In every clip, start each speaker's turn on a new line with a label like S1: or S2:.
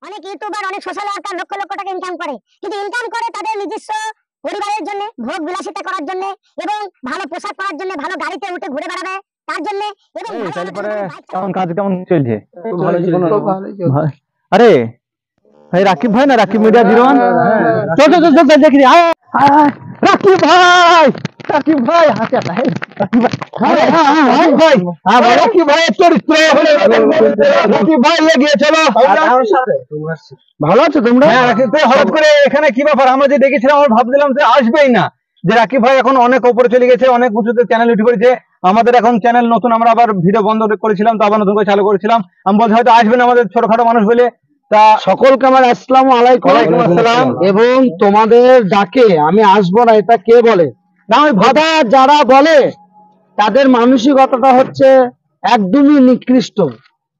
S1: অনেক ইউটিউবার অনেক social worker lakh lakh টাকা ইনকাম করে, কিন্তু ইনকাম করে তাদের নিজস্ব পরিবারের জন্য, ভোগ বিলাসিতা করার জন্য এবং ভালো পোশাক পরার জন্য, ভালো গাড়িতে উঠে ঘুরে বেড়াবে তার জন্য এবং
S2: কেমন কাজ কেমন চলছে? আরে ভাই রাকিব ভাই না, রাকিব মিডিয়া 01 চল চল চল দেখি রাকিব ভাই, রাকিব ভাই হাতে ভাই, রাকিব ভাই চরিত্র রাকিব ভাই এগিয়ে চলো। ভালো আছো তোমরা? হঠাৎ করে এখানে কি ব্যাপার? আমরা যে দেখেছিলাম আমরা ভাবছিলাম যে আসবেই না, যে রাকিব ভাই এখন অনেক উপরে চলে গেছে, অনেক উঁচুতে চ্যানেল উঠে পড়েছে। আমাদের এখন চ্যানেল নতুন, আমরা আবার ভিডিও বন্ধ করেছিলাম, তো আবার নতুন করে চালু করেছিলাম। আমি বলছি হয়তো আসবেন আমাদের ছোটখাটো মানুষ বলে। তা সকলকে আমার আসসালামু আলাইকুম। ওয়ালাইকুম আসসালাম। এবং তোমাদের ডাকে আমি আসবো না এটা কে বলে? না ওই ভাদা যারা বলে তাদের মানসিকতাটা হচ্ছে একদমই নিকৃষ্ট।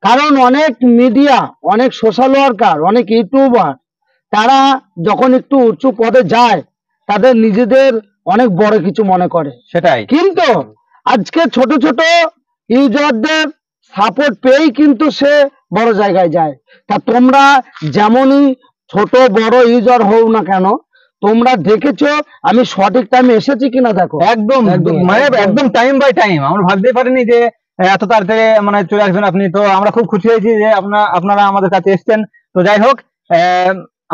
S2: কারণ অনেক মিডিয়া, অনেক সোশ্যাল ওয়ার্কার, অনেক ইউটিউবার তারা যখন একটু উঁচু পদে যায় তাদের নিজেদের অনেক বড় কিছু মনে করে, সেটাই। কিন্তু আজকে ছোট ছোট ইউজারদের সাপোর্ট পেয়েই কিন্তু সে বড় জায়গায় যায়। তা তোমরা যেমনই ছোট বড় ইউজার হও না কেন, তোমরা দেখেছো আমি সঠিক টাইমে এসেছি কিনা দেখো। একদম মানে একদম টাইম বাই টাইম। আমরা ভাবতেই পারিনি যে এত তাড়াতাড়ি মানে চলে আসবেন আপনি। তো আমরা খুব খুশি হয়েছি যে আপনারা আমাদের কাছে এসেছেন। তো যাই হোক,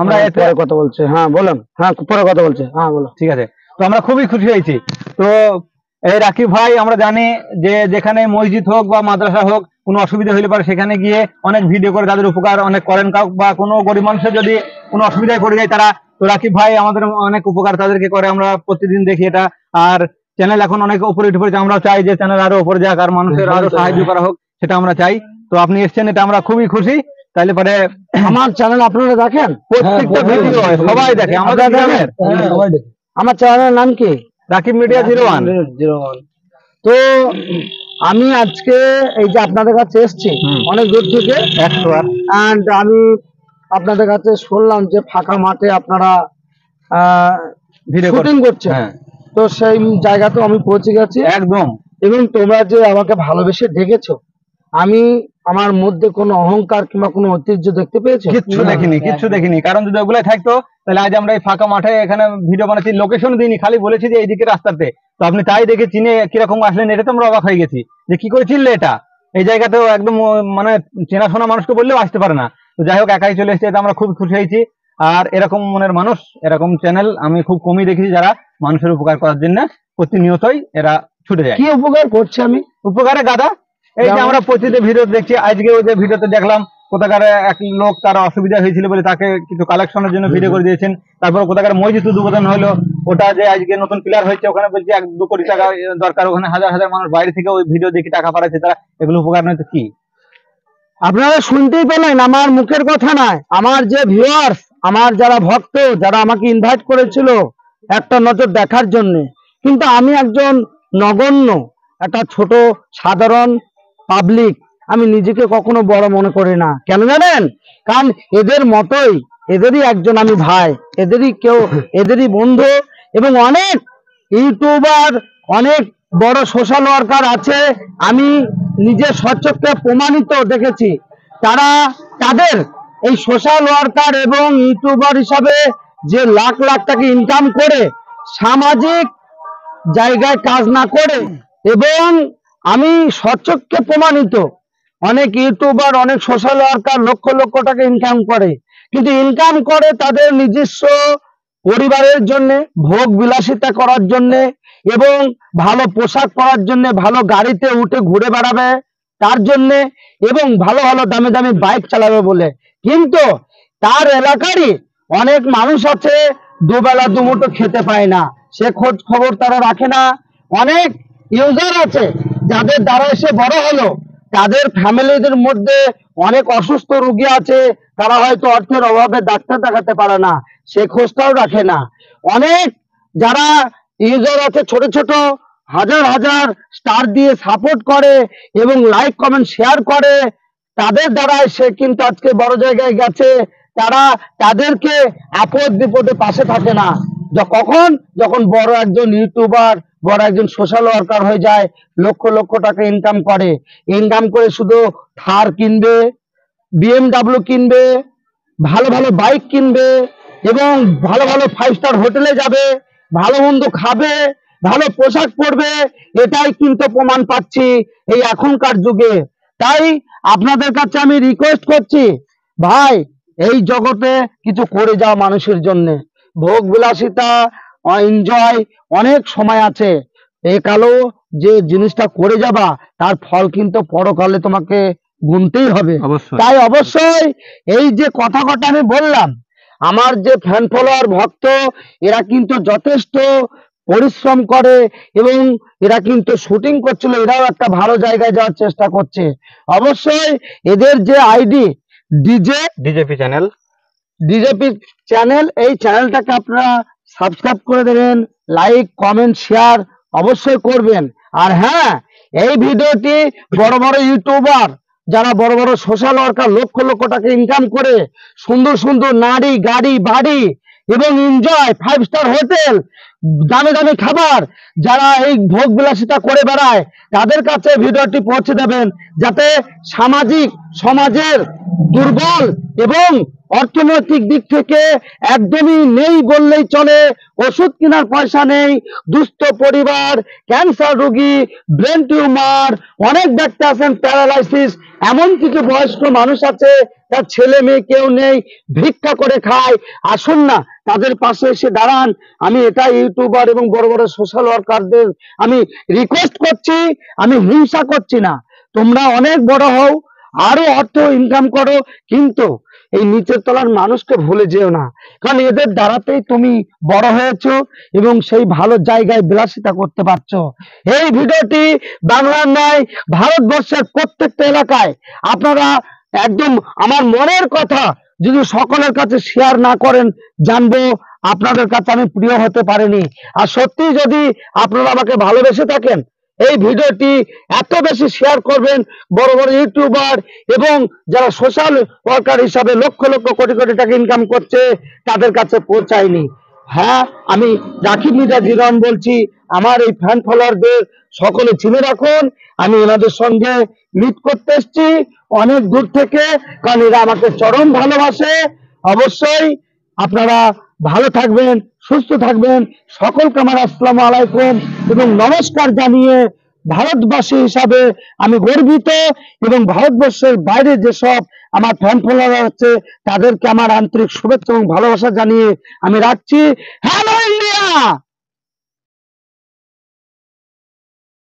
S2: আমরা পরে কথা বলছি। হ্যাঁ বলুন। হ্যাঁ পরে কথা বলছি। হ্যাঁ বলো। ঠিক আছে। তো আমরা খুবই খুশি হয়েছি। তো এই রাকিব ভাই আমরা জানি যে যেখানে মসজিদ হোক বা মাদ্রাসা হোক, কোনো অসুবিধা হইলে পারে সেখানে গিয়ে অনেক ভিডিও করে তাদের উপকার অনেক করেন। বা কোনো গরিব মানুষের যদি কোনো অসুবিধায় পড়ে যায় তারা, তো রাকিব ভাই আমাদের অনেক উপকার তাদেরকে করে, আমরা প্রতিদিন দেখি এটা। আর চ্যানেল এখন অনেক উপরে উঠে পড়েছে, আমরা চাই যে চ্যানেল আরো উপরে যাক আর মানুষের আরো সাহায্য করা হোক, সেটা আমরা চাই। তো আপনি এসছেন, এটা আমরা খুবই খুশি। তাহলে পরে আমার চ্যানেল আপনারা দেখেন, প্রত্যেকটা ভিডিও সবাই দেখে, আমাদের দেখেন। আমার চ্যানেলের নাম কি? রাকিব মিডিয়া 01। তো আমি আজকে এই যে আপনাদের কাছে এসেছি অনেক দূর থেকে, এন্ড আমি আপনাদের কাছে শুনলাম যে ফাঁকা মাঠে আপনারা শুটিং করছেন। তো সেই জায়গাতেও আমি পৌঁছে গেছি একদম। এবং তোমরা যে আমাকে ভালোবেসে ডেকেছো, আমি আমার মধ্যে কোনো অহংকার কিংবা কোনো ঐতিহ্য দেখতে পেয়েছো? কিচ্ছু দেখিনি। কারণ যদি ওগুলাই থাকতো তাহলে আজ আমরা এই ফাঁকা মাঠে এখানে ভিডিও বানাচ্ছি। লোকেশন দিইনি, খালি বলেছি যে এইদিকে রাস্তাতে। তো আপনি তাই দেখে চিনে কিরকম আসলেন, এটা তো আমরা অবাক হয়ে গেছি যে কি করে চিনলে এটা। এই জায়গাতেও একদম মানে চেনাশোনা মানুষকে বললেও আসতে পারে না। তো যাই হোক, একাই চলে এসেছে, এটা আমরা খুব খুশি হয়েছি। আর এরকম মনের মানুষ, এরকম চ্যানেল আমি খুব কমই দেখেছি যারা মানুষের উপকার করার জন্য প্রতিনিয়তই এরা ছুটে যায়। কি উপকার করছে? আমি উপকারে গাদা, এই যে আমরা প্রতিদিন ভিডিও দেখছি, আজকে ওই যে ভিডিওতে দেখলাম কোথাকার এক লোক তার অসুবিধা হয়েছিল বলে তাকে কিছু কালেকশনের জন্য ভিডিও করে দিয়েছেন। তারপর কোথাকার মসজিদ উদ্বোধন হলো, ওটা যে আজকে নতুন প্লেয়ার হয়েছে, ওখানে বলছে 1-2 কোটি টাকা দরকার, ওখানে হাজার হাজার মানুষ বাইরে থেকে ওই ভিডিও দেখে টাকা পাঠাচ্ছে তারা। এগুলো উপকার নয় তো কি? আপনারা শুনতেই পেলেন, আমার মুখের কথা নয়, আমার যে ভিউয়ার্স, আমার যারা ভক্ত, যারা আমাকে ইনভাইট করেছিল একটা নজর দেখার জন্য। কিন্তু আমি একজন নগণ্য, একটা ছোট সাধারণ পাবলিক, আমি নিজেকে কখনো বড় মনে করি না। কেন জানেন? কারণ এদের মতোই, এদেরই একজন আমি ভাই, এদেরই বন্ধু। এবং অনেক ইউটিউবার, অনেক বড় সোশ্যাল ওয়ার্কার আছে, আমি নিজে সচক্ষে প্রমাণিত দেখেছি। তারা তাদের এই সোশ্যাল ওয়ার্কার এবং ইউটিউবার হিসাবে যে লাখ লাখ টাকা ইনকাম করে সামাজিক জায়গায় কাজ না করে, এবং আমি সচক্ষে প্রমাণিত অনেক ইউটিউবার, অনেক সোশ্যাল ওয়ার্কার লক্ষ লক্ষ টাকা ইনকাম করে, কিন্তু ইনকাম করে তাদের নিজস্ব পরিবারের জন্য, ভোগ বিলাসিতা করার জন্য এবং ভালো পোশাক পরার জন্য, ভালো গাড়িতে উঠে ঘুরে বেড়াবে তার জন্য, এবং ভালো ভালো দামি দামি বাইক চালাবে বলে। কিন্তু তার এলাকারই অনেক মানুষ আছে দুবেলা দুমুঠো খেতে পায় না, সে খোঁজ খবর তারা রাখে না। অনেক ইউজার আছে যাদের দ্বারা সে বড় হলো, তাদের ফ্যামিলিদের মধ্যে অনেক অসুস্থ রোগী আছে, তারা হয়তো অর্থের অভাবে ডাক্তার দেখাতে পারে না, সে খোঁজটাও রাখে না। অনেক যারা ইউজার আছে ছোট ছোট, হাজার হাজার স্টার দিয়ে সাপোর্ট করে এবং লাইক কমেন্ট শেয়ার করে, তাদের দ্বারাই সে কিন্তু আজকে বড় জায়গায় গেছে। তারা তাদেরকে আপদ বিপদে পাশে থাকে না। যখন বড় একজন ইউটিউবার, বড় একজন সোশ্যাল ওয়ার্কার হয়ে যায়, লক্ষ লক্ষ টাকা ইনকাম করে শুধু থার কিনবে, BMW কিনবে, ভালো ভালো বাইক কিনবে এবং ভালো ভালো 5 স্টার হোটেলে যাবে, ভালো মন্দ খাবে, ভালো পোশাক পরবে, এটাই কিন্তু প্রমাণ পাচ্ছি এই এখনকার যুগে। তাই আপনাদের কাছে আমি রিকোয়েস্ট করছি, ভাই এই জগতে কিছু করে যাও মানুষের জন্য। ভোগ বিলাসিতা, এনজয়, অনেক সময় আছে। এ কালো যে জিনিসটা করে যাবা তার ফল কিন্তু পরকালে তোমাকে গুনতেই হবে। তাই অবশ্যই এই যে কথা আমি বললাম, আমার যে ফ্যান ফলোয়ার ভক্ত, এরা কিন্তু যথেষ্ট পরিশ্রম করে এবং এরা কিন্তু শুটিং করছিল, এরাও একটা ভালো জায়গায় যাওয়ার চেষ্টা করছে। অবশ্যই এদের যে আইডি ডিজেপি চ্যানেল, এই চ্যানেলটাকে আপনারা সাবস্ক্রাইব করে দেবেন, লাইক কমেন্ট শেয়ার অবশ্যই করবেন। আর হ্যাঁ, এই ভিডিওটি বড় বড় ইউটিউবার, যারা বড় বড় সোশ্যাল ওয়ার্কার লক্ষ লক্ষ টাকা ইনকাম করে সুন্দর সুন্দর নারী, গাড়ি, বাড়ি এবং এনজয়, 5 স্টার হোটেল, দামি দামি খাবার, যারা এই ভোগ বিলাসিতা করে বেড়ায়, তাদের কাছে ভিডিওটি পৌঁছে দেবেন, যাতে সমাজের দুর্বল এবং অর্থনৈতিক দিক থেকে একদমই নেই বললেই চলে, ওষুধ কেনার পয়সা নেই, দুস্থ পরিবার, ক্যান্সার রোগী, ব্রেন টিউমার, অনেক ব্যক্তি আছেন প্যারালাইসিস, এমন কিছু বয়স্ক মানুষ আছে তার ছেলে মেয়ে কেউ নেই, ভিক্ষা করে খায়। আসুন না, তাদের পাশে এসে দাঁড়ান। আমি এটা ইউটিউবার এবং বড় বড় সোশ্যাল ওয়ার্কারদের আমি রিকোয়েস্ট করছি, আমি হিংসা করছি না। তোমরা অনেক বড় হও, আরো অর্থ ইনকাম করো, কিন্তু এই নিচের তলার মানুষকে ভুলে যেও না, কারণ এদের দ্বারাতেই তুমি বড় হয়েছো এবং সেই ভালো জায়গায় বিলাসিতা করতে পারছো। এই ভিডিওটি বাংলার নয়, ভারতবর্ষের প্রত্যেকটা এলাকায় আপনারা একদম আমার মনের কথা যদি সকলের কাছে শেয়ার না করেন, জানবো আপনাদের কাছে আমি প্রিয় হতে পারিনি। আর সত্যি যদি আপনারা আমাকে ভালোবেসে থাকেন, এই ভিডিওটি এত বেশি শেয়ার করবেন, বড় বড় ইউটিউবার এবং যারা সোশ্যাল ওয়ার্কার হিসাবে লক্ষ লক্ষ কোটি কোটি টাকা ইনকাম করছে তাদের কাছে পৌঁছায়নি। হ্যাঁ, আমি রাকিব মির্জা জিরন বলছি। আমার এই ফ্যান ফলোয়ারদের সকলে চিনে রাখুন, আমি এনাদের সঙ্গে মিট করতে এসেছি অনেক দূর থেকে, কারণ এরা আমাকে চরম ভালোবাসে। অবশ্যই আপনারা ভালো থাকবেন, সুস্থ থাকবেন। সকলকে আমার আসসালামু আলাইকুম এবং নমস্কার জানিয়ে ভারতবাসী হিসাবে আমি গর্বিত, এবং ভারতবর্ষের বাইরে যেসব আমার ফ্যান ফলোয়ার আছে তাদেরকে আমার আন্তরিক শুভেচ্ছা এবং ভালোবাসা জানিয়ে আমি রাখছি। Hello India.